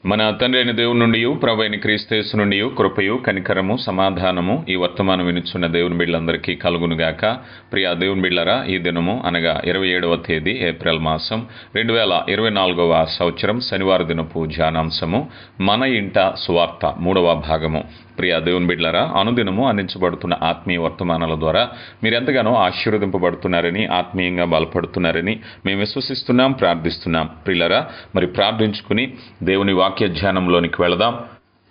మన తండ్రి అయిన దేవుని నుండి ప్రభు అయిన క్రీస్తు యేసు నుండి కృపయు కనికరము సమాధానము ఈ వర్తమానం వినుచున్న దేవుని బిడ్డలందరికీ కలుగునుగాక. ప్రియ దేవుని బిడ్డలారా, ఈ దినము అనగా 27వ తేదీ ఏప్రిల్ మాసం 2024వ సంవత్సరం శనివార దినపు ధ్యానాంశము మన ఇంట సువార్త 3వ భాగము. ప్రియ దేవుని బిడ్డలారా, అనుదినము అందించబడుతున్న ఆత్మీయ వర్తమానాల ద్వారా మీరు ఎంతగానో ఆశీర్వదింపబడుతున్నారని, ఆత్మీయంగా బలపడుతున్నారని మేము విశ్వసిస్తున్నాం, ప్రార్థిస్తున్నాం. ప్రియులారా, మరి ప్రార్థించుకుని దేవుని వాక్య ధ్యానంలోనికి వెళదాం.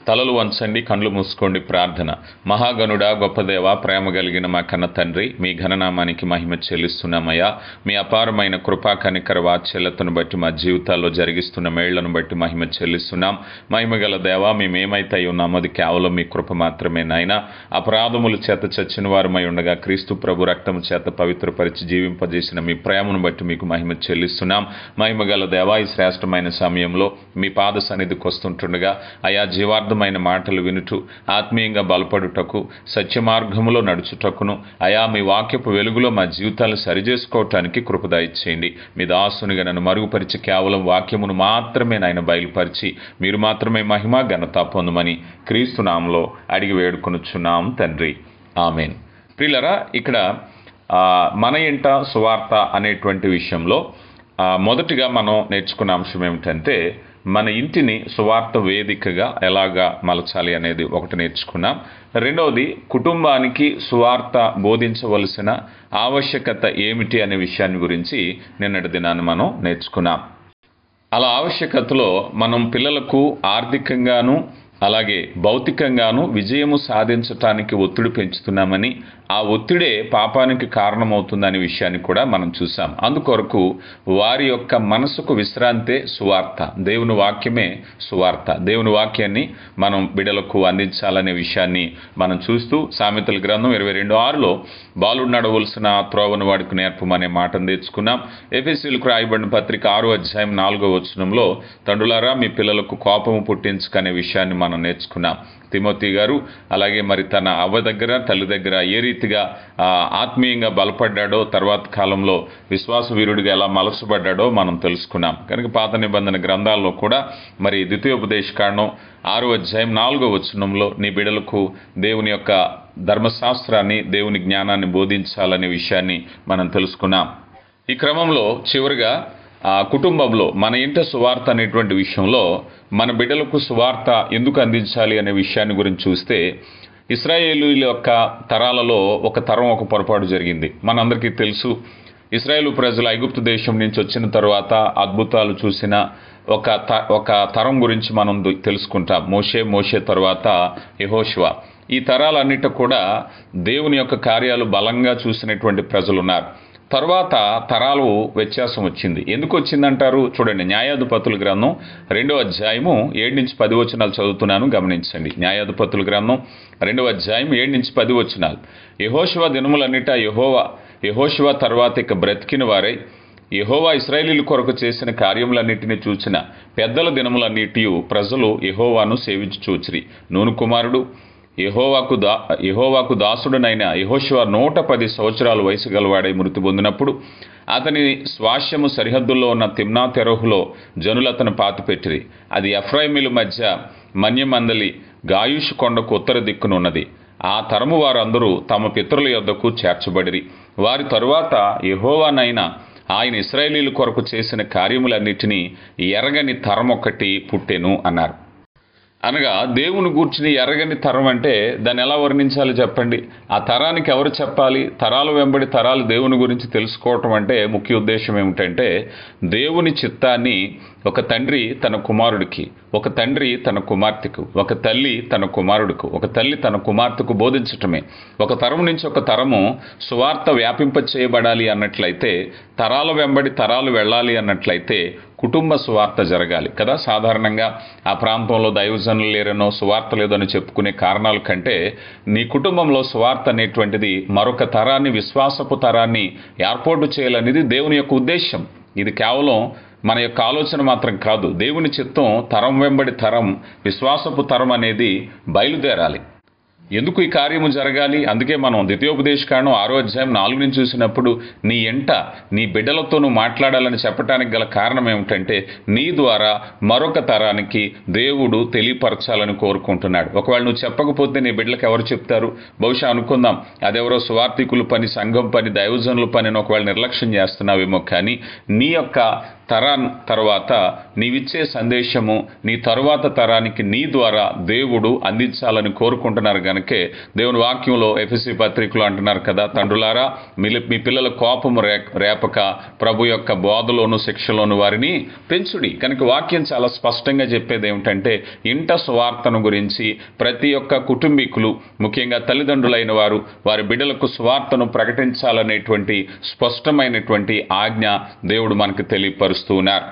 తలలు వంచండి, కళ్ళు మూసుకోండి. ప్రార్థన. మహాగణుడా, గొప్ప దేవ, ప్రేమ కలిగిన మా కన్న తండ్రి, మీ ఘననామానికి మహిమ చెల్లిస్తున్నామయ్యా. మీ అపారమైన కృపా కనికర వాత్సల్యతను బట్టి మా జీవితాల్లో జరిగిస్తున్న మేళ్లను బట్టి మహిమ చెల్లిస్తున్నాం. మహిమ గల దేవ, మేమేమైతే ఉన్నామో అది కేవలం మీ కృప మాత్రమే నాయనా. అపరాధముల చేత చచ్చిన వారమై ఉండగా క్రీస్తు ప్రభు రక్తము చేత పవిత్రపరిచి జీవింపజేసిన మీ ప్రేమను బట్టి మీకు మహిమ చెల్లిస్తున్నాం. మహిమ గల దేవ, ఈ శ్రేష్టమైన సమయంలో మీ పాద సన్నిధికి వస్తుంటుండగా అయా జీవార్థ మాటలు వినుటూ ఆత్మీయంగా బలపడుటకు, సత్య మార్గములో నడుచుటకును, అయా మీ వాక్యపు వెలుగులో మా జీవితాలను సరిచేసుకోవటానికి కృప ఇచ్చేయండి. మీ దాసునిగా నన్ను మరుగుపరిచి కేవలం వాక్యమును మాత్రమే నాయన బయలుపరిచి మీరు మాత్రమే మహిమ ఘనత పొందమని క్రీస్తు నామములో అడిగి వేడుకొనుచున్నాం తండ్రి, ఆమేన్. ప్రియులారా, ఇక్కడ మన ఇంట సువార్త అనేటువంటి విషయంలో మొదటిగా మనం నేర్చుకున్న అంశం ఏమిటంటే, మన ఇంటిని సువార్త వేదికగా ఎలాగా మలచాలి అనేది ఒకటి నేర్చుకున్నాం. రెండవది, కుటుంబానికి సువార్త బోధించవలసిన ఆవశ్యకత ఏమిటి అనే విషయాన్ని గురించి నిన్నటి దినాన్ని మనం నేర్చుకున్నాం. అలా ఆవశ్యకతలో మనం పిల్లలకు ఆర్థికంగాను అలాగే భౌతికంగాను విజయము సాధించటానికి ఒత్తిడి పెంచుతున్నామని, ఆ ఒత్తిడే పాపానికి కారణమవుతుందనే విషయాన్ని కూడా మనం చూసాం. అందుకొరకు వారి యొక్క మనసుకు విశ్రాంతే సువార్త, దేవుని వాక్యమే సువార్త. దేవుని వాక్యాన్ని మనం బిడ్డలకు అందించాలనే విషయాన్ని మనం చూస్తూ సామెతల గ్రంథం 22:6లో బాలుడు నడవలసిన త్రోవను వాడికి నేర్పమనే మాటను తెచ్చుకున్నాం. ఎఫెసీయులకు రాయబడిన పత్రిక 6వ అధ్యాయం 4వ వచనంలో తండ్రులారా మీ పిల్లలకు కోపము పుట్టించుకనే విషయాన్ని మనం నేర్చుకున్నాం. తిమోతి గారు అలాగే మరి తన అవ్వ దగ్గర, తల్లి దగ్గర ఏ రీతిగా ఆత్మీయంగా బలపడ్డాడో, తర్వాత కాలంలో విశ్వాస వీరుడిగా ఎలా మలచబడ్డాడో మనం తెలుసుకున్నాం. కనుక పాత నిబంధన గ్రంథాల్లో కూడా మరి ద్వితీయోపదేశకాండం 6వ అధ్యాయం 4వ వచనంలో నీ బిడ్డలకు దేవుని యొక్క ధర్మశాస్త్రాన్ని, దేవుని జ్ఞానాన్ని బోధించాలనే విషయాన్ని మనం తెలుసుకున్నాం. ఈ క్రమంలో చివరిగా కుటుంబంలో మన ఇంట సువార్త అనేటువంటి విషయంలో మన బిడ్డలకు సువార్త ఎందుకు అందించాలి అనే విషయాన్ని గురించి చూస్తే, ఇశ్రాయేలీయుల యొక్క తరాలలో ఒక తరం ఒక పొరపాటు జరిగింది. మనందరికీ తెలుసు, ఇశ్రాయేలు ప్రజలు ఐగుప్తు దేశం నుంచి వచ్చిన తర్వాత అద్భుతాలు చూసిన ఒక తరం గురించి మనం తెలుసుకుంటాం. మోషే తర్వాత యెహోషువ. ఈ తరాలన్నిటి కూడా దేవుని యొక్క కార్యాలు బలంగా చూసినటువంటి ప్రజలు ఉన్నారు. తర్వాత తరాలు వ్యత్యాసం వచ్చింది. ఎందుకు వచ్చిందంటారు? చూడండి, న్యాయాధిపతుల గ్రంథం 2వ అధ్యాయము 7-10 వచనాలు చదువుతున్నాను, గమనించండి. న్యాయాధిపతుల గ్రంథం 2వ అధ్యాయం 7-10 వచనాలు. యెహోషువ దినములన్నిట యెహోషువ తర్వాత ఇక బ్రతికిన వారై యెహోవా ఇశ్రాయేలీయుల కొరకు చేసిన కార్యములన్నిటినీ చూచిన పెద్దల దినములన్నిటి ప్రజలు యెహోవాను సేవించి చూచిరి. నూను కుమారుడు యెహోవాకు దాసుడునైన యెహోషువ 110 సంవత్సరాల వయసు గలవాడై మృతి పొందినప్పుడు అతని స్వాస్యము సరిహద్దుల్లో ఉన్న తిమ్నా తెరహులో జనులు అతను పాతిపెట్టిరి. అది ఎఫ్రాయిమీల మధ్య మన్యమందలి గాయుషు కొండకు ఉత్తర దిక్కునున్నది. ఆ తరము వారందరూ తమ పితరుల యొద్దకు చేర్చబడిరి. వారి తరువాత యెహోవానైన ఆయన ఇశ్రాయేలీయుల కొరకు చేసిన కార్యములన్నిటినీ ఎరగని తరం ఒకటి పుట్టెను అన్నారు. అనగా దేవుని గూర్చిని ఎరగని తరం అంటే దాన్ని ఎలా వర్ణించాలి చెప్పండి? ఆ తరానికి ఎవరు చెప్పాలి? తరాలు వెంబడి తరాలు దేవుని గురించి తెలుసుకోవటం అంటే ముఖ్య ఉద్దేశం ఏమిటంటే, దేవుని చిత్తాన్ని ఒక తండ్రి తన కుమారుడికి, ఒక తండ్రి తన కుమార్తెకు, ఒక తల్లి తన కుమారుడికు, ఒక తల్లి తన కుమార్తెకు బోధించటమే. ఒక తరం నుంచి ఒక తరము సువార్త వ్యాపింప చేయబడాలి అన్నట్లయితే, తరాల వెంబడి తరాలు వెళ్ళాలి అన్నట్లయితే కుటుంబ సువార్త జరగాలి కదా. సాధారణంగా ఆ ప్రాంతంలో దైవజనులు లేరనో, సువార్త లేదని చెప్పుకునే కారణాల కంటే నీ కుటుంబంలో సువార్త అనేటువంటిది మరొక తరాన్ని, విశ్వాసపు తరాన్ని ఏర్పాటు చేయాలనేది దేవుని యొక్క ఉద్దేశం. ఇది కేవలం మన యొక్క ఆలోచన మాత్రం కాదు. దేవుని చిత్తం తరం వెంబడి తరం, విశ్వాసపు తరం అనేది బయలుదేరాలి. ఎందుకు ఈ కార్యము జరగాలి? అందుకే మనం ద్వితీయోపదేశకాండం 6వ అధ్యాయం 4 నుంచి చూసినప్పుడు నీ ఎంట నీ బిడ్డలతో నువ్వు మాట్లాడాలని చెప్పడానికి గల కారణం ఏమిటంటే నీ ద్వారా మరొక తరానికి దేవుడు తెలియపరచాలని కోరుకుంటున్నాడు. ఒకవేళ నువ్వు చెప్పకపోతే నీ బిడ్డలకు ఎవరు చెప్తారు? బహుశా అనుకుందాం అదెవరో సువార్థికుల పని, సంఘం పని, దైవజనుల పని ఒకవేళ నిర్లక్ష్యం చేస్తున్నావేమో. కానీ నీ యొక్క తర్వాత నీవిచ్చే సందేశము నీ తరువాత తరానికి నీ ద్వారా దేవుడు అందించాలని కోరుకుంటున్నారు. గనుకే దేవుని వాక్యంలో ఎఫెసీ పత్రికలో అంటున్నారు కదా, తండ్రులారా మీ పిల్లల కోపము రేపక ప్రభు యొక్క బోధలోను శిక్షలోను వారిని పెంచుడి. కనుక వాక్యం చాలా స్పష్టంగా చెప్పేది ఏమిటంటే ఇంట సువార్తను గురించి ప్రతి ఒక్క కుటుంబీకులు, ముఖ్యంగా తల్లిదండ్రులైన వారు వారి బిడ్డలకు సువార్తను ప్రకటించాలనేటువంటి స్పష్టమైనటువంటి ఆజ్ఞ దేవుడు మనకు తెలియపరుస్తున్నారు.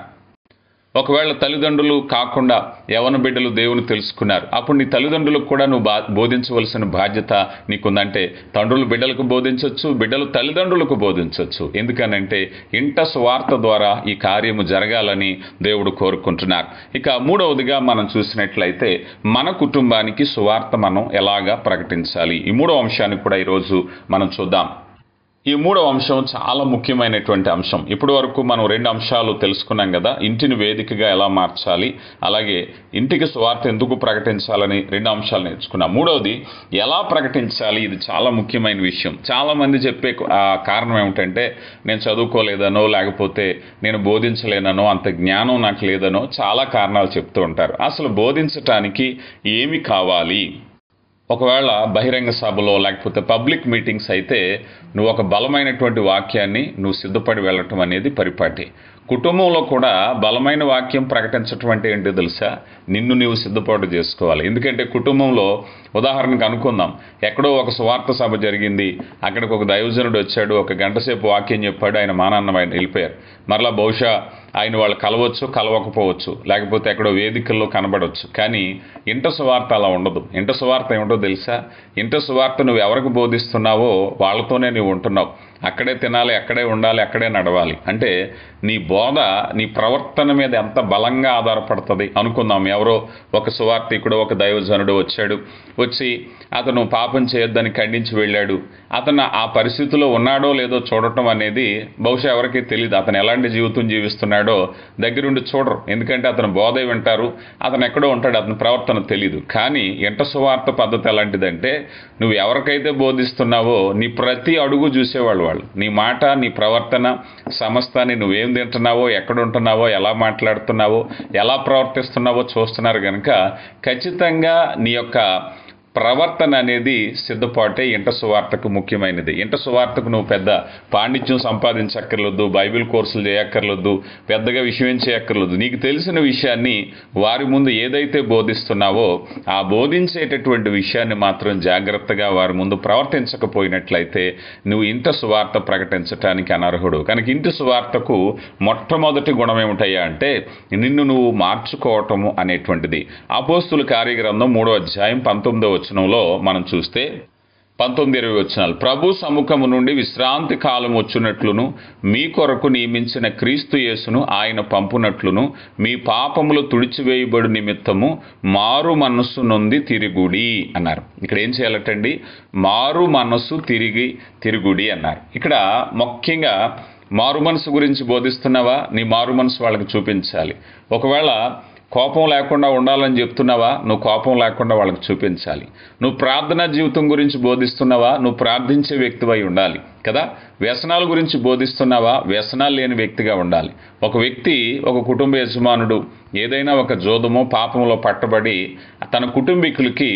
ఒకవేళ తల్లిదండ్రులు కాకుండా యవన బిడ్డలు దేవుని తెలుసుకున్నారు, అప్పుడు నీ తల్లిదండ్రులకు కూడా నువ్వు బోధించవలసిన బాధ్యత నీకుందంటే తండ్రులు బిడ్డలకు బోధించవచ్చు, బిడ్డలు తల్లిదండ్రులకు బోధించవచ్చు. ఎందుకనంటే ఇంట సువార్త ద్వారా ఈ కార్యము జరగాలని దేవుడు కోరుకుంటున్నారు. ఇక మూడవదిగా మనం చూసినట్లయితే మన కుటుంబానికి సువార్త మనం ఎలాగా ప్రకటించాలి, ఈ మూడవ అంశాన్ని కూడా ఈరోజు మనం చూద్దాం. ఈ మూడవ అంశం చాలా ముఖ్యమైనటువంటి అంశం. ఇప్పటి వరకు మనం 2 అంశాలు తెలుసుకున్నాం కదా, ఇంటిని వేదికగా ఎలా మార్చాలి, అలాగే ఇంటికి సువార్త ఎందుకు ప్రకటించాలని 2 అంశాలు నేర్చుకున్నాం. మూడవది ఎలా ప్రకటించాలి, ఇది చాలా ముఖ్యమైన విషయం. చాలామంది చెప్పే కారణం ఏమిటంటే నేను చదువుకోలేదనో, లేకపోతే నేను బోధించలేననో, అంత జ్ఞానం నాకు లేదనో చాలా కారణాలు చెప్తూ ఉంటారు. అసలు బోధించటానికి ఏమి కావాలి? ఒకవేళ బహిరంగ సభలో లేకపోతే పబ్లిక్ మీటింగ్స్ అయితే నువ్వు ఒక బలమైనటువంటి వాక్యాన్ని నువ్వు సిద్ధపడి వెళ్ళటం అనేది పరిపాటి. కుటుంబంలో కూడా బలమైన వాక్యం ప్రకటించటం అంటే ఏంటో తెలుసా? నిన్ను నీవు సిద్ధపాటు చేసుకోవాలి. ఎందుకంటే కుటుంబంలో ఉదాహరణకు అనుకుందాం, ఎక్కడో ఒక సువార్త సభ జరిగింది, అక్కడికి ఒక దైవజనుడు వచ్చాడు, 1 గంట సేపు వాక్యం చెప్పాడు, ఆయన మానాన్న వెళ్ళిపోయారు. మరలా బహుశా ఆయన వాళ్ళు కలవచ్చు, కలవకపోవచ్చు, లేకపోతే ఎక్కడో వేదికల్లో కనబడవచ్చు. కానీ ఇంట సువార్త అలా ఉండదు. ఇంట సువార్త ఏమిటో తెలుసా? ఇంట సువార్త నువ్వు ఎవరికి బోధిస్తున్నావో వాళ్ళతోనే నువ్వు ఉంటున్నావు. అక్కడే తినాలి, అక్కడే ఉండాలి, అక్కడే నడవాలి. అంటే నీ బోధ నీ ప్రవర్తన మీద ఎంత బలంగా ఆధారపడుతుంది. అనుకుందాం, ఎవరో ఒక సువార్తికుడు, ఒక దైవజనుడు వచ్చి అతను పాపం చేయొద్దని ఖండించి వెళ్ళాడు. అతను ఆ పరిస్థితిలో ఉన్నాడో లేదో చూడటం అనేది బహుశా ఎవరికీ తెలియదు. అతను ఎలాంటి జీవితం జీవిస్తున్నాడో దగ్గరుండి చూడరు. ఎందుకంటే అతను బోధ వింటారు, అతను ఎక్కడో ఉంటాడు, అతని ప్రవర్తన తెలియదు. కానీ ఇంట సువార్త పద్ధతి ఎలాంటిదంటే నువ్వు ఎవరికైతే బోధిస్తున్నావో నీ ప్రతి అడుగు చూసేవాళ్ళు వాళ్ళు. నీ మాట, నీ ప్రవర్తన సమస్తాన్ని నువ్వేం తింటున్నావో, ఎక్కడ ఉంటున్నావో, ఎలా మాట్లాడుతున్నావో, ఎలా ప్రవర్తిస్తున్నావో చూస్తున్నారు. కనుక ఖచ్చితంగా నీ యొక్క ప్రవర్తన అనేది సిద్ధపాటే ఇంట సువార్తకు ముఖ్యమైనది. ఇంట సువార్తకు నువ్వు పెద్ద పాండిత్యం సంపాదించక్కర్లేదు, బైబిల్ కోర్సులు చేయక్కర్లేదు, పెద్దగా విషయం చేయక్కర్లేదు. నీకు తెలిసిన విషయాన్ని వారి ముందు ఏదైతే బోధిస్తున్నావో ఆ బోధించేటటువంటి విషయాన్ని మాత్రం జాగ్రత్తగా వారి ముందు ప్రవర్తించకపోయినట్లయితే నువ్వు ఇంట సువార్త ప్రకటించటానికి అనర్హుడు. కనుక ఇంటి సువార్తకు మొట్టమొదటి గుణం ఏమిటయ్యా అంటే నిన్ను నువ్వు మార్చుకోవటము అనేటువంటిది. అపోస్తుల కార్యగ్రంథం 3వ అధ్యాయం 19వ వచనంలో మనం చూస్తే 19-20 వచనాలు, ప్రభు సముఖము నుండి విశ్రాంతి కాలం వచ్చినట్లును మీ కొరకు నియమించిన క్రీస్తు యేసును ఆయన పంపునట్లును మీ పాపములు తుడిచివేయబడు నిమిత్తము మారు మనస్సు నొంది తిరుగుడి అన్నారు. ఇక్కడ ఏం చేయాలటండి? మారు మనస్సు తిరుగుడి అన్నారు. ఇక్కడ ముఖ్యంగా మారు మనసు గురించి బోధిస్తున్నావా? నీ మారు మనసు వాళ్ళకి చూపించాలి. ఒకవేళ కోపం లేకుండా ఉండాలని చెప్తున్నావా? నువ్వు కోపం లేకుండా వాళ్ళకి చూపించాలి. నువ్వు ప్రార్థనా జీవితం గురించి బోధిస్తున్నావా? నువ్వు ప్రార్థించే వ్యక్తివై ఉండాలి కదా. వ్యసనాల గురించి బోధిస్తున్నావా? వ్యసనాలు లేని వ్యక్తిగా ఉండాలి. ఒక వ్యక్తి, ఒక కుటుంబ యజమానుడు ఏదైనా ఒక జోదమో పాపంలో పట్టబడి తన కుటుంబీకులకి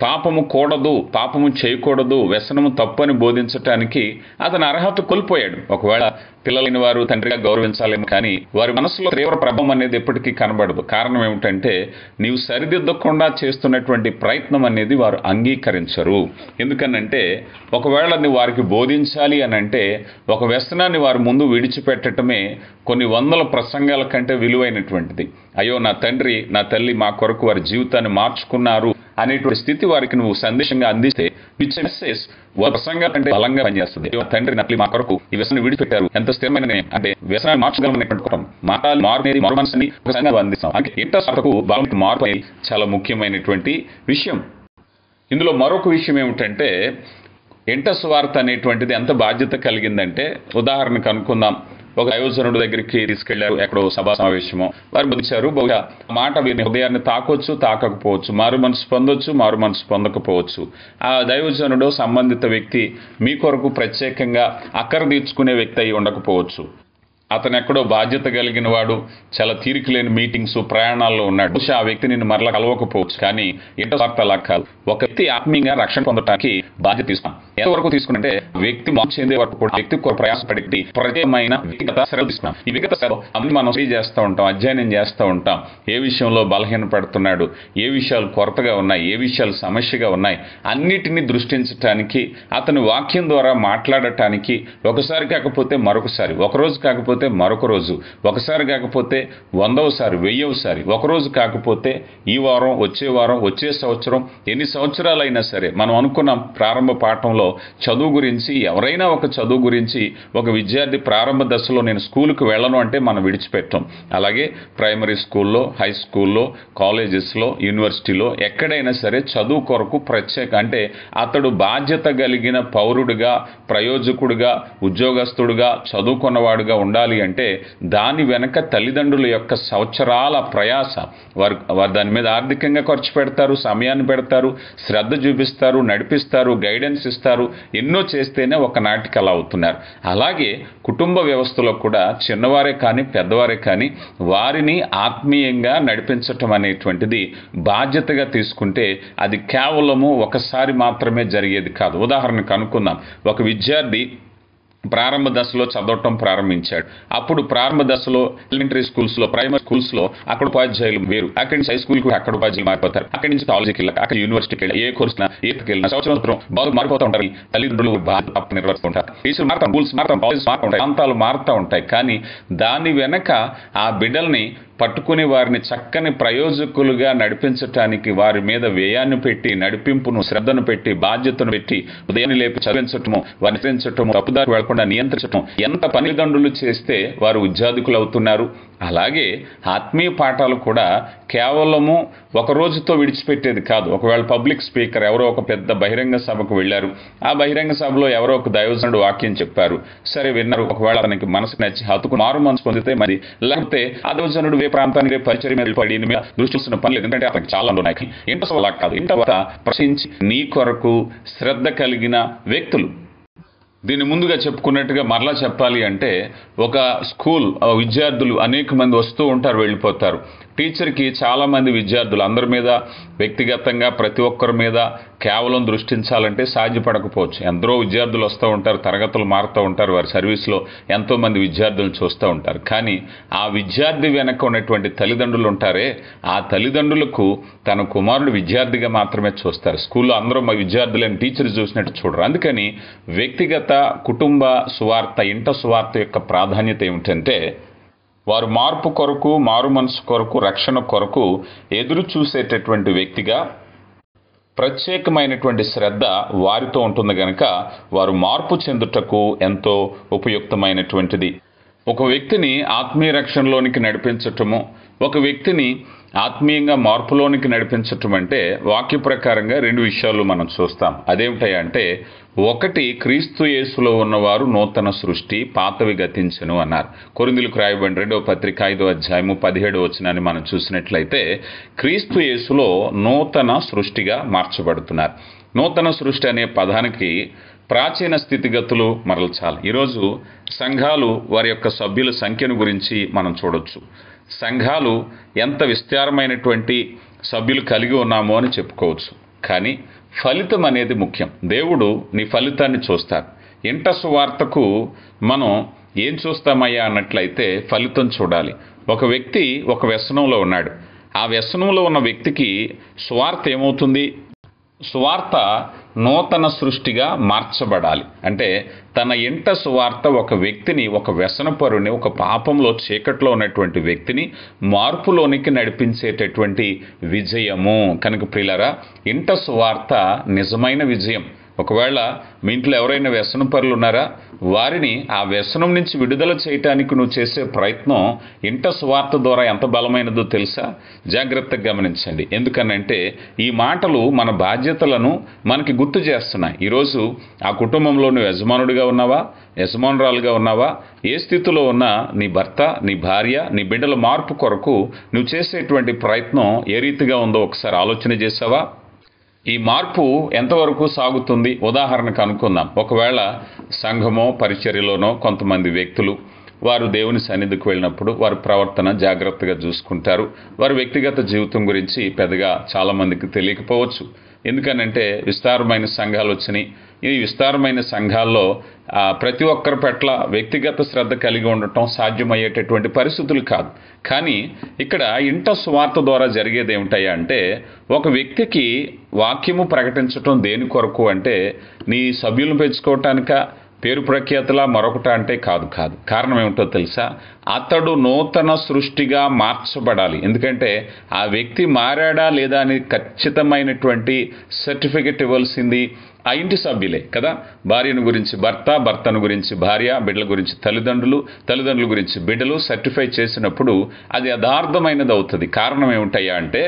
పాపము కూడదు, పాపము చేయకూడదు, వ్యసనము తప్పని బోధించటానికి అతను అర్హత కోల్పోయాడు. ఒకవేళ పిల్లలైన వారు తండ్రిగా గౌరవించాలేమో, కానీ వారి మనసులో తీవ్ర ప్రభావం అనేది ఎప్పటికీ కనబడదు. కారణం ఏమిటంటే నీవు సరిదిద్దకుండా చేస్తున్నటువంటి ప్రయత్నం అనేది వారు అంగీకరించరు. ఎందుకనంటే ఒకవేళ నువ్వు వారికి బోధించాలి అని అంటే ఒక వ్యసనాన్ని వారి ముందు విడిచిపెట్టడమే కొన్ని వందల ప్రసంగాల కంటే విలువైనటువంటిది. అయ్యో నా తండ్రి, నా తల్లి మా కొరకు వారి జీవితాన్ని మార్చుకున్నారు అనేటువంటి స్థితి వారికి నువ్వు సందేశంగా అందిస్తే ఇచ్చే మెసేజ్ వారి ప్రసంగాల కంటే బలంగా పనిచేస్తుంది. తండ్రి, నల్లి మా కొరకు ఈ వ్యసనాన్ని విడిచిపెట్టారు, ఎంత స్థిరమైన అంటే వ్యసనాన్ని మార్చగలమనేటువంటి మారు మనసుని ఒక సంఘంగా అందిస్తాం. అంటే ఇంట సువార్తకు బలం మార్పు చాలా ముఖ్యమైనటువంటి విషయం. ఇందులో మరొక విషయం ఏమిటంటే ఇంట సువార్త అనేటువంటిది ఎంత బాధ్యత కలిగిందంటే, ఉదాహరణకు అనుకుందాం, ఒక దైవజనుడి దగ్గరికి తీసుకెళ్లారు, ఎక్కడో సభా సమావేశమో, వారు బోధించారు. బహుశా మాట వీరిని హృదయాన్ని తాకొచ్చు, తాకకపోవచ్చు, మారు మనసు పొందొచ్చు, మారు మనసు పొందకపోవచ్చు. ఆ దైవజనుడు సంబంధిత వ్యక్తి మీ కొరకు ప్రత్యేకంగా అక్కర తీర్చుకునే వ్యక్తి అయి ఉండకపోవచ్చు. అతను ఎక్కడో బాధ్యత కలిగిన వాడు, చాలా తీరిక లేని మీటింగ్స్, ప్రయాణాల్లో ఉన్నాడు. బహుశా ఆ వ్యక్తి నిన్ను మరలా కలవకపోవచ్చు. కానీ ఇంట సువార్త అలా కాదు. ఒక వ్యక్తి ఆత్మీయంగా రక్షణ పొందడానికి బాధ్యత తీసుకున్నాం. ఎంతవరకు తీసుకున్నంటే వ్యక్తి మార్పు చెందే వరకు కూడా వ్యక్తి ప్రయాసపడి ప్రత్యేకమైన వ్యక్తిగత శ్రద్ధ తీసుకున్నాం. ఈ వ్యక్తిగత శ్రద్ధ మనం స్టడీ చేస్తూ ఉంటాం, అధ్యయనం చేస్తూ ఉంటాం. ఏ విషయంలో బలహీన పడుతున్నాడు, ఏ విషయాలు కొరతగా ఉన్నాయి, ఏ విషయాలు సమస్యగా ఉన్నాయి, అన్నిటినీ దృష్టించటానికి, అతని వాక్యం ద్వారా మాట్లాడటానికి, ఒకసారి కాకపోతే మరొకసారి, ఒకరోజు కాకపోతే మరొక రోజు, ఒకసారి కాకపోతే 100వసారి, 1000వసారి, ఒకరోజు కాకపోతే ఈ వారం, వచ్చే సంవత్సరం, ఎన్ని సంవత్సరాలైనా సరే. మనం అనుకున్నాం ప్రారంభ పాఠంలో చదువు గురించి, ఎవరైనా ఒక చదువు గురించి, ఒక విద్యార్థి ప్రారంభ దశలో నేను స్కూల్కి వెళ్ళను అంటే మనం విడిచిపెట్టాం. అలాగే ప్రైమరీ స్కూల్లో, హై స్కూల్లో, కాలేజెస్లో, యూనివర్సిటీలో ఎక్కడైనా సరే చదువు కొరకు అంటే అతడు బాధ్యత కలిగిన పౌరుడిగా, ప్రయోజకుడిగా, ఉద్యోగస్తుడుగా, చదువుకున్నవాడుగా ఉండాలి అంటే దాని వెనక తల్లిదండ్రుల యొక్క సంవత్సరాల ప్రయాస. వారు దాని మీద ఆర్థికంగా ఖర్చు పెడతారు, సమయాన్ని పెడతారు, శ్రద్ధ చూపిస్తారు, నడిపిస్తారు, గైడెన్స్ ఇస్తారు. ఎన్నో చేస్తేనే ఒకనాటికి అలా అవుతున్నారు. అలాగే కుటుంబ వ్యవస్థలో కూడా చిన్నవారే కానీ పెద్దవారే కానీ వారిని ఆత్మీయంగా నడిపించటం అనేటువంటిది బాధ్యతగా తీసుకుంటే అది కేవలము ఒకసారి మాత్రమే జరిగేది కాదు. ఉదాహరణకు అనుకుందాం, ఒక విద్యార్థి ప్రారంభ దశలో చదవటం ప్రారంభించాడు. అప్పుడు ప్రారంభ దశలో ఎలిమెంటరీ స్కూల్స్లో, ప్రైమరీ స్కూల్స్లో అక్కడ ఉపాధ్యాయులు వేరు, అక్కడి నుంచి హై స్కూల్కి అక్కడ ఉపాధ్యాయులు మారిపోతారు, అక్కడి నుంచి కాలేజీకి వెళ్ళాక, అక్కడ యూనివర్సిటీకి వెళ్ళి, ఏ కోర్సున ఏకి వెళ్ళిన సంవత్సరం బాగా మారిపోతూ ఉంటారు. తల్లిదండ్రులు బాధ్యత నిర్వహిస్తుంటారు, టీచర్లు మారుతాం, స్కూల్స్ మారుతాం, కాలేజెస్ మారుతూ ఉంటాయి, ప్రాంతాలు మారుతూ ఉంటాయి. కానీ దాని వెనక ఆ బిడ్డల్ని పట్టుకుని వారిని చక్కని ప్రయోజకులుగా నడిపించటానికి వారి మీద వ్యయాన్ని పెట్టి, నడిపింపును, శ్రద్ధను పెట్టి, బాధ్యతను పెట్టి, ఉదయాన్ని లేపి చదివించటము, వారిని నియంత్రించటము, తప్పుదారి వెళ్లకుండా నియంత్రించటం, ఎంత పనిదండులు చేస్తే వారు ఉద్యోగులు అవుతున్నారు. అలాగే ఆత్మీయ పాఠాలు కూడా కేవలము ఒక రోజుతో విడిచిపెట్టేది కాదు. ఒకవేళ పబ్లిక్ స్పీకర్ ఎవరో ఒక పెద్ద బహిరంగ సభకు వెళ్ళారు, ఆ బహిరంగ సభలో ఎవరో ఒక దైవజనుడు వాక్యం చెప్పారు, సరే విన్నారు, ఒకవేళ అతనికి మనసుకు నచ్చి హత్తుకు మారు మనసు పొందితే మరి, లేకపోతే ఆ దైవజనుడు ప్రాంతానికి పరిచయం మీద పడి దృష్టిస్తున్న పని లేదు, ఎందుకంటే అతనికి చాలా ఉన్నాయి. ఇంట అలా కాదు. ఇంట ప్రశ్నించి నీ కొరకు శ్రద్ధ కలిగిన వ్యక్తులు. దీన్ని ముందుగా చెప్పుకున్నట్టుగా మరలా చెప్పాలి అంటే, ఒక స్కూల్ విద్యార్థులు అనేక మంది వస్తూ ఉంటారు, వెళ్ళిపోతారు. టీచర్కి చాలామంది విద్యార్థులు అందరి మీద వ్యక్తిగతంగా ప్రతి ఒక్కరి మీద కేవలం దృష్టించాలంటే సాధ్యపడకపోవచ్చు. ఎందరో విద్యార్థులు వస్తూ ఉంటారు, తరగతులు మారుతూ ఉంటారు, వారి సర్వీస్లో ఎంతోమంది విద్యార్థులను చూస్తూ ఉంటారు. కానీ ఆ విద్యార్థి వెనక ఉన్నటువంటి తల్లిదండ్రులు ఉంటారే, ఆ తల్లిదండ్రులకు తన కుమారుడు విద్యార్థిగా మాత్రమే చూస్తారు. స్కూల్లో అందరూ మా విద్యార్థులని టీచర్ చూసినట్టు చూడరు. అందుకని వ్యక్తిగత కుటుంబ సువార్త, ఇంట సువార్త యొక్క ప్రాధాన్యత ఏమిటంటే, వారు మార్పు కొరకు, మారు మనసు కొరకు, రక్షణ కొరకు ఎదురు చూసేటటువంటి వ్యక్తిగా ప్రత్యేకమైనటువంటి శ్రద్ధ వారితో ఉంటుంది కనుక వారు మార్పు చెందుటకు ఎంతో ఉపయుక్తమైనటువంటిది. ఒక వ్యక్తిని ఆత్మీయ రక్షణలోనికి నడిపించటము, ఒక వ్యక్తిని ఆత్మీయంగా మార్పులోనికి నడిపించటం అంటే వాక్య ప్రకారంగా రెండు విషయాలు మనం చూస్తాం. అదేమిటంటే, ఒకటి, క్రీస్తు యేసులో ఉన్నవారు నూతన సృష్టి, పాతవి గతించెను అన్నారు. కొరింథీయులకు రాయబడిన 2వ పత్రిక 5వ అధ్యాయము 17వ వచనాన్ని మనం చూసినట్లయితే, క్రీస్తు యేసులో నూతన సృష్టిగా మార్చబడుతున్నారు. నూతన సృష్టి అనే పదానికి ప్రాచీన స్థితిగతులు మరల్చాలి. ఈరోజు సంఘాలు వారి యొక్క సభ్యుల సంఖ్యను గురించి మనం చూడొచ్చు. సంఘాలు ఎంత విస్తారమైనటువంటి సభ్యులు కలిగి ఉన్నామో అని చెప్పుకోవచ్చు. కానీ ఫలితం అనేది ముఖ్యం. దేవుడు నీ ఫలితాన్ని చూస్తారు. ఇంట సువార్తకు మనం ఏం చూస్తామయ్యా అన్నట్లయితే ఫలితం చూడాలి. ఒక వ్యక్తి ఒక వ్యసనంలో ఉన్నాడు. ఆ వ్యసనంలో ఉన్న వ్యక్తికి సువార్త ఏమవుతుంది? సువార్త నూతన సృష్టిగా మార్చబడాలి. అంటే తన ఇంట సువార్త ఒక వ్యక్తిని, ఒక వ్యసనపరుని, ఒక పాపంలో చీకట్లో ఉన్నటువంటి వ్యక్తిని మార్పులోనికి నడిపించేటటువంటి విజయము. కనుక ప్రియులారా, ఇంట సువార్త నిజమైన విజయం. ఒకవేళ మీ ఇంట్లో ఎవరైనా వ్యసనం పరులు ఉన్నారా, వారిని ఆ వ్యసనం నుంచి విడుదల చేయటానికి నువ్వు చేసే ప్రయత్నం ఇంట సువార్త ద్వారా ఎంత బలమైనదో తెలుసా? జాగ్రత్తగా గమనించండి. ఎందుకనంటే ఈ మాటలు మన బాధ్యతలను మనకి గుర్తు చేస్తున్నాయి. ఈరోజు ఆ కుటుంబంలో నువ్వు యజమానుడిగా ఉన్నావా, యజమానురాలుగా ఉన్నావా? ఏ స్థితిలో ఉన్నా నీ భర్త, నీ భార్య, నీ బిడ్డల మార్పు కొరకు నువ్వు చేసేటువంటి ప్రయత్నం ఏ రీతిగా ఉందో ఒకసారి ఆలోచన చేసావా? ఈ మార్పు ఎంతవరకు సాగుతుంది? ఉదాహరణకు అనుకుందాం. ఒకవేళ సంఘమో పరిచర్యలోనో కొంతమంది వ్యక్తులు వారు దేవుని సన్నిధికి వెళ్ళినప్పుడు వారి ప్రవర్తన జాగ్రత్తగా చూసుకుంటారు. వారి వ్యక్తిగత జీవితం గురించి పెద్దగా చాలామందికి తెలియకపోవచ్చు. ఎందుకనంటే విస్తారమైన సంఘాలు వచ్చినాయి. ఈ విస్తారమైన సంఘాల్లో ప్రతి ఒక్కరి పట్ల వ్యక్తిగత శ్రద్ధ కలిగి ఉండటం సాధ్యమయ్యేటటువంటి పరిస్థితులు కాదు. కానీ ఇక్కడ ఇంట సువార్త ద్వారా జరిగేది ఏమిటయ్యా అంటే, ఒక వ్యక్తికి వాక్యము ప్రకటించటం దేని కొరకు అంటే, నీ సభ్యులను పెంచుకోవటానిక, పేరు ప్రఖ్యాతులా మరొకట అంటే కాదు. కారణం ఏమిటో తెలుసా? అతడు నూతన సృష్టిగా మార్చబడాలి. ఎందుకంటే ఆ వ్యక్తి మారాడా లేదా అని ఖచ్చితమైనటువంటి సర్టిఫికెట్ ఇవ్వాల్సింది ఆ ఇంటి సభ్యులే కదా. భార్యను గురించి భర్త, భర్తను గురించి భార్య, బిడ్డల గురించి తల్లిదండ్రులు, తల్లిదండ్రుల గురించి బిడ్డలు సర్టిఫై చేసినప్పుడు అది యథార్థమైనది అవుతుంది. కారణం ఏమిటయ్యా అంటే,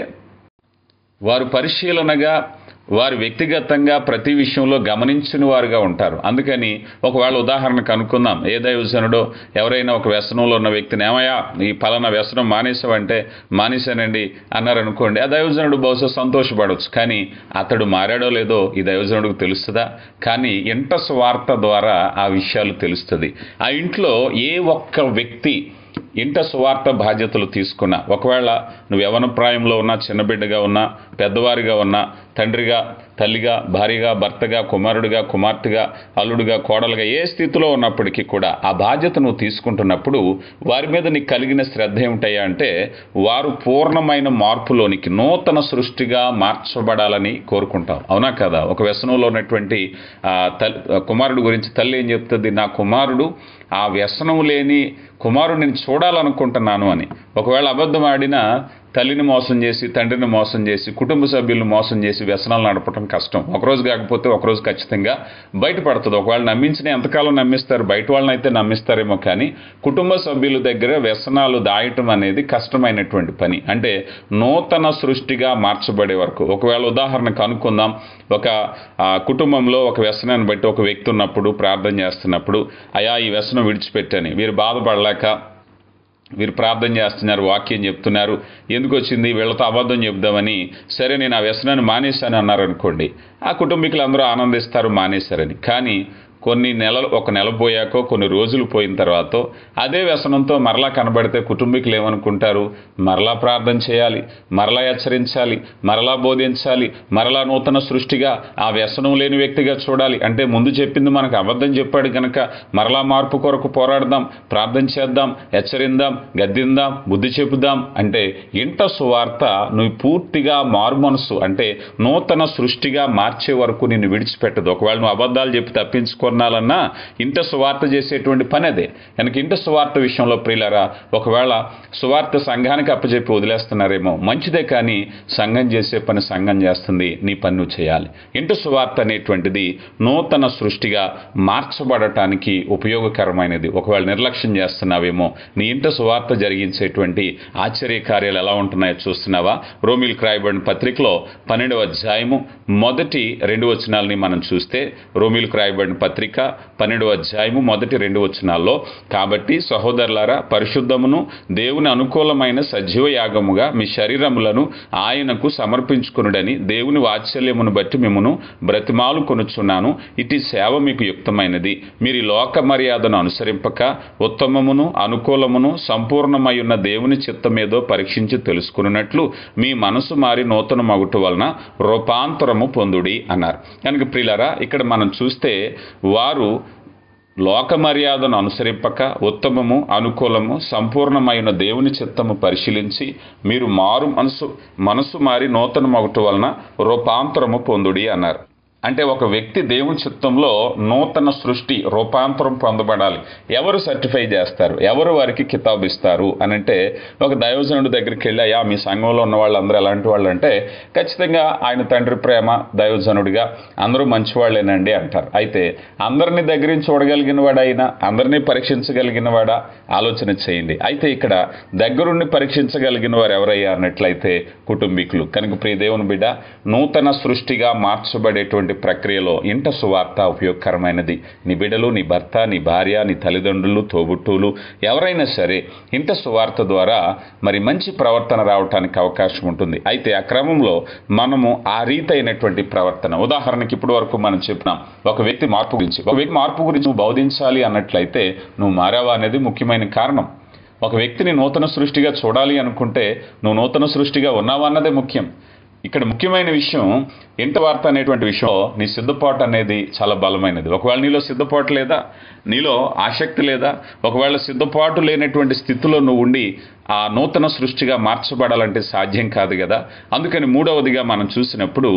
వారు పరిశీలనగా, వారు వ్యక్తిగతంగా ప్రతి విషయంలో గమనించిన వారుగా ఉంటారు. అందుకని ఒకవేళ ఉదాహరణకు అనుకుందాం, ఏ దైవజనుడో ఎవరైనా ఒక వ్యసనంలో ఉన్న వ్యక్తిని, ఏమయ్యా ఈ పలానా వ్యసనం మానేసావంటే మానేశానండి అన్నారనుకోండి, ఆ దైవజనుడు బహుశా సంతోషపడవచ్చు. కానీ అతడు మారాడో లేదో ఈ దైవజనుడికి తెలుస్తుందా? కానీ ఇంట సువార్త ద్వారా ఆ విషయాలు తెలుస్తుంది. ఆ ఇంట్లో ఏ ఒక్క వ్యక్తి ఇంట సువార్త బాధ్యతలు తీసుకున్నా, ఒకవేళ నువ్వు యవ్వన ప్రాయంలో ఉన్నా, చిన్న బిడ్డగా ఉన్నా, పెద్దవారిగా ఉన్నా, తండ్రిగా, తల్లిగా, భార్యగా, భర్తగా, కుమారుడిగా, కుమార్తెగా, అల్లుడిగా, కోడలుగా ఏ స్థితిలో ఉన్నప్పటికీ కూడా ఆ బాధ్యత నువ్వు తీసుకుంటున్నప్పుడు వారి మీద నీకు కలిగిన శ్రద్ధ ఏమిటయ్యా అంటే, వారు పూర్ణమైన మార్పులోనికి, నూతన సృష్టిగా మార్చబడాలని కోరుకుంటాం. అవునా కదా? ఒక వ్యసనంలో ఉన్నటువంటి కుమారుడు గురించి తల్లి ఏం చెప్తుంది? నా కుమారుడు ఆ వ్యసనం లేని కుమారుడిని చూడాలనుకుంటున్నాను అని. ఒకవేళ అబద్ధం ఆడినా తల్లిని మోసం చేసి, తండ్రిని మోసం చేసి, కుటుంబ సభ్యులను మోసం చేసి వ్యసనాలు నడపడం కష్టం. ఒకరోజు కాకపోతే ఒకరోజు ఖచ్చితంగా బయటపడుతుంది. ఒకవేళ నమ్మించిన ఎంతకాలం నమ్మిస్తారు? బయట వాళ్ళని అయితే నమ్మిస్తారేమో, కానీ కుటుంబ సభ్యుల దగ్గర వ్యసనాలు దాయటం అనేది కష్టమైనటువంటి పని. అంటే నూతన సృష్టిగా మార్చబడే వరకు. ఒకవేళ ఉదాహరణకు అనుకుందాం, ఒక కుటుంబంలో ఒక వ్యసనాన్ని బట్టి ఒక వ్యక్తి ఉన్నప్పుడు ప్రార్థన చేస్తున్నప్పుడు, అయా ఈ వ్యసనం విడిచిపెట్టని వీరు బాధపడలేక వీరు ప్రార్థన చేస్తున్నారు, వాక్యం చెప్తున్నారు, ఎందుకు వచ్చింది వీళ్ళతో అబద్ధం చెప్దామని, సరే నేను ఆ వ్యసనాన్ని మానేశాను అన్నారనుకోండి, ఆ కుటుంబీకులు అందరూ ఆనందిస్తారు మానేశారని. కానీ కొన్ని నెలలు, ఒక నెల పోయాకో కొన్ని రోజులు పోయిన తర్వాత అదే వ్యసనంతో మరలా కనబడితే కుటుంబీకులు ఏమనుకుంటారు? మరలా ప్రార్థన చేయాలి, మరలా హెచ్చరించాలి, మరలా బోధించాలి, మరలా నూతన సృష్టిగా ఆ వ్యసనం లేని వ్యక్తిగా చూడాలి. అంటే ముందు చెప్పింది మనకు అబద్ధం చెప్పాడు కనుక మరలా మార్పు కొరకు పోరాడదాం, ప్రార్థన చేద్దాం, హెచ్చరిందాం, గద్దిందాం, బుద్ధి చెబుదాం. అంటే ఇంట సువార్త నువ్వు పూర్తిగా మారు మనసు అంటే నూతన సృష్టిగా మార్చే వరకు నిన్ను విడిచిపెట్టదు. ఒకవేళ నువ్వు అబద్ధాలు చెప్పి తప్పించుకోవాలన్నా ఇంట సువార్త చేసేటువంటి పని అదే. కనుక ఇంట సువార్త విషయంలో ప్రియులారా, ఒకవేళ సువార్త సంఘానికి అప్పచెప్పి వదిలేస్తున్నారేమో, మంచిదే. కానీ సంఘం చేసే పని సంఘం చేస్తుంది, నీ పని నువ్వు చేయాలి. ఇంట సువార్త అనేటువంటిది నూతన సృష్టిగా మార్చబడటానికి ఉపయోగకరమైనది. ఒకవేళ నిర్లక్ష్యం చేస్తున్నావేమో, నీ ఇంట సువార్త జరిగించేటువంటి ఆశ్చర్య కార్యాలు ఎలా ఉంటున్నాయో చూస్తున్నావా? రోమీయులకు రాయబడిన పత్రికలో 12వ అధ్యాయము మొదటి 2 వచనాలని మనం చూస్తే, రోమీయులకు రాయబడిన పత్రిక 12వ అధ్యాయము మొదటి 2 వచనాల్లో, కాబట్టి సహోదరులారా, పరిశుద్ధమును దేవుని అనుకూలమైన సజీవ యాగముగా మీ శరీరములను ఆయనకు సమర్పించుకొనుడని దేవుని వాత్సల్యమును బట్టి మిమ్మును బ్రతిమాలు కొనుచున్నాను. ఇటు సేవ మీకు యుక్తమైనది. మీరు లోక మర్యాదను అనుసరింపక ఉత్తమమును అనుకూలమును సంపూర్ణమై ఉన్న దేవుని చిత్తమేదో పరీక్షించి తెలుసుకున్నట్లు మీ మనసు మారి నూతన మగుట వలన రూపాంతరము పొందుడి అన్నారు. కనుక ప్రియులారా, ఇక్కడ మనం చూస్తే వారు లోక మర్యాదను అనుసరింపక ఉత్తమము అనుకూలము సంపూర్ణమైన దేవుని చిత్తము పరిశీలించి మీరు మనసు మారి నూతన మగుట వలన రూపాంతరము పొందుడి అన్నారు. అంటే ఒక వ్యక్తి దేవుని చిత్తంలో నూతన సృష్టి రూపాంతరం పొందబడాలి. ఎవరు సర్టిఫై చేస్తారు, ఎవరు వారికి కితాబు ఇస్తారు అని అంటే, ఒక దైవజనుడి దగ్గరికి వెళ్ళి, అయ్యా మీ సంఘంలో ఉన్న వాళ్ళందరూ ఎలాంటి వాళ్ళు అంటే, ఖచ్చితంగా ఆయన తండ్రి ప్రేమ దైవజనుడిగా అందరూ మంచివాళ్ళేనండి అంటారు. అయితే అందరినీ దగ్గర చూడగలిగిన వాడైనా, అందరినీ పరీక్షించగలిగిన వాడా? ఆలోచన చేయండి. అయితే ఇక్కడ దగ్గరుండి పరీక్షించగలిగిన వారు ఎవరయ్యా అన్నట్లయితే కుటుంబీకులు. కనుక ప్రియ దేవుని బిడ్డ, నూతన సృష్టిగా మార్చబడేటువంటి ప్రక్రియలో ఇంట సువార్త ఉపయోగకరమైనది. నీ బిడ్డలు, నీ భర్త, నీ భార్య, నీ తల్లిదండ్రులు, తోబుట్టువులు ఎవరైనా సరే ఇంట సువార్త ద్వారా మరి మంచి ప్రవర్తన రావటానికి అవకాశం ఉంటుంది. అయితే ఆ క్రమంలో మనము ఆ రీతి అయినటువంటి ప్రవర్తన, ఉదాహరణకి ఇప్పటి వరకు మనం చెప్పినాం ఒక వ్యక్తి మార్పు గురించి నువ్వు బోధించాలి అన్నట్లయితే నువ్వు మారావా అనేది ముఖ్యమైన కారణం. ఒక వ్యక్తిని నూతన సృష్టిగా చూడాలి అనుకుంటే నువ్వు నూతన సృష్టిగా ఉన్నావా అన్నదే ముఖ్యం. ఇక్కడ ముఖ్యమైన విషయం ఇంట వార్త అనేటువంటి విషయంలో నీ సిద్ధపాటు అనేది చాలా బలమైనది. ఒకవేళ నీలో సిద్ధపాటు లేదా, నీలో ఆసక్తి లేదా, ఒకవేళ సిద్ధపాటు లేనటువంటి స్థితిలో నువ్వు ఉండి ఆ నూతన సృష్టిగా మార్చబడాలంటే సాధ్యం కాదు కదా. అందుకని మూడవదిగా మనం చూసినప్పుడు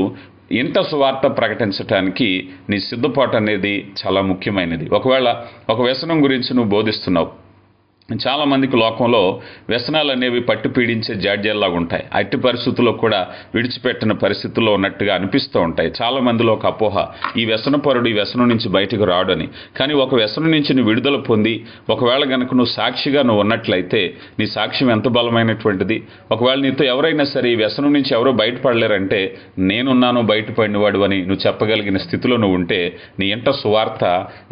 ఇంట సువార్త ప్రకటించడానికి నీ సిద్ధపాటు అనేది చాలా ముఖ్యమైనది. ఒకవేళ ఒక వ్యసనం గురించి నువ్వు బోధిస్తున్నావు, చాలామందికి లోకంలో వ్యసనాలు అనేవి పట్టు పీడించే జాడ్యాల్లాగా ఉంటాయి. అట్టి పరిస్థితుల్లో కూడా విడిచిపెట్టిన పరిస్థితుల్లో ఉన్నట్టుగా అనిపిస్తూ ఉంటాయి. చాలామందిలో ఒక అపోహ, ఈ వ్యసనపరుడు ఈ వ్యసనం నుంచి బయటకు రాడని. కానీ ఒక వ్యసనం నుంచి నువ్వు విడుదల పొంది ఒకవేళ కనుక నువ్వు సాక్షిగా నువ్వు ఉన్నట్లయితే నీ సాక్ష్యం ఎంత బలమైనటువంటిది. ఒకవేళ నీతో ఎవరైనా సరే ఈ వ్యసనం నుంచి ఎవరో బయటపడలేరంటే నేనున్నాను బయటపడినవాడు అని నువ్వు చెప్పగలిగిన స్థితిలో నువ్వు ఉంటే నీ ఇంట సువార్త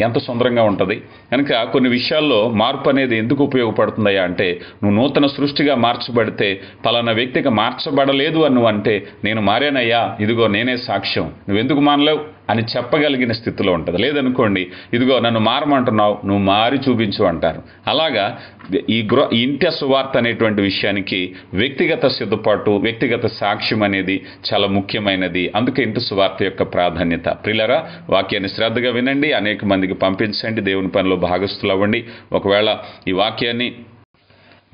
ఎంత సుందరంగా ఉంటుంది. కనుక కొన్ని విషయాల్లో మార్పు అనేది ఎందుకు ఉపయోగపడుతుందయ్యా అంటే, నువ్వు నూతన సృష్టిగా మార్చబడితే పలానా వ్యక్తికి మార్చబడలేదు అని నువ్వు అంటే, నేను మారానయ్యా, ఇదిగో నేనే సాక్ష్యం, నువ్వెందుకు మానలేవు అని చెప్పగలిగిన స్థితిలో ఉంటుంది. లేదనుకోండి, ఇదిగో నన్ను మారమంటున్నావు, నువ్వు మారి చూపించు అంటారు. అలాగా ఈ ఇంటి సువార్త అనేటువంటి విషయానికి వ్యక్తిగత సిద్ధపాటు, వ్యక్తిగత సాక్ష్యం అనేది చాలా ముఖ్యమైనది. అందుకే ఇంటి సువార్త యొక్క ప్రాధాన్యత. ప్రియులారా, వాక్యాన్ని శ్రద్ధగా వినండి, అనేక మందికి పంపించండి, దేవుని పనిలో భాగస్థులు అవ్వండి. ఒకవేళ ఈ వాక్యాన్ని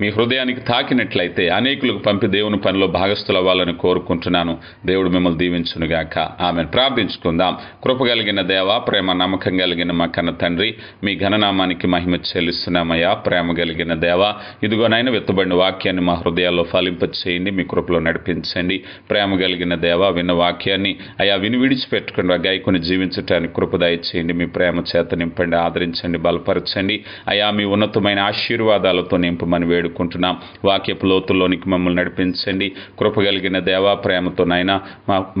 మీ హృదయానికి తాకినట్లయితే అనేకులకు పంపి దేవుని పనిలో భాగస్థులు అవ్వాలని కోరుకుంటున్నాను. దేవుడు మిమ్మల్ని దీవించునుగాక. ఆమెను ప్రార్థించుకుందాం. కృపగలిగిన దేవ, ప్రేమ నమ్మకం కలిగిన మా కన్న తండ్రి, మీ ఘననామానికి మహిమ చెల్లిస్తున్నామయ్యా. ప్రేమ కలిగిన దేవ, ఇదిగోనైనా వెత్తబడిన వాక్యాన్ని మా హృదయాల్లో ఫలింపచేయండి, మీ కృపలో నడిపించండి. ప్రేమ కలిగిన దేవ, విన్న వాక్యాన్ని అయా విని విడిచిపెట్టుకుని గాయకుని జీవించటానికి కృప దయచేయండి. మీ ప్రేమ చేత నింపండి, ఆదరించండి, బలపరచండి. అయా మీ ఉన్నతమైన ఆశీర్వాదాలతో నింపమని వేడుకుంటున్నాం. వాక్యపు లోతుల్లోనికి మమ్మల్ని నడిపించండి. కృపగలిగిన దేవా, ప్రేమతో నాయన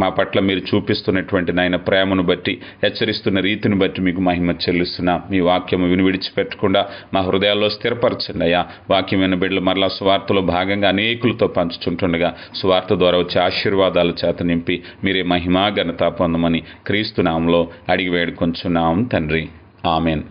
మా పట్ల మీరు చూపిస్తున్నటువంటి నాయన ప్రేమను బట్టి, హెచ్చరిస్తున్న రీతిని బట్టి మీకు మహిమ చెల్లిస్తున్నాం. మీ వాక్యము విని విడిచిపెట్టకుండా మా హృదయాల్లో స్థిరపరచండి అయ్యా. వాక్యమైన బిడ్డలు మరలా సువార్తలో భాగంగా అనేకులతో పంచుతుంటుండగా సువార్త ద్వారా వచ్చే ఆశీర్వాదాల చేత నింపి మీరే మహిమా ఘనత పొందమని క్రీస్తు నామములో అడిగి వేడుకొంచున్నాం తండ్రి. ఆమెన్.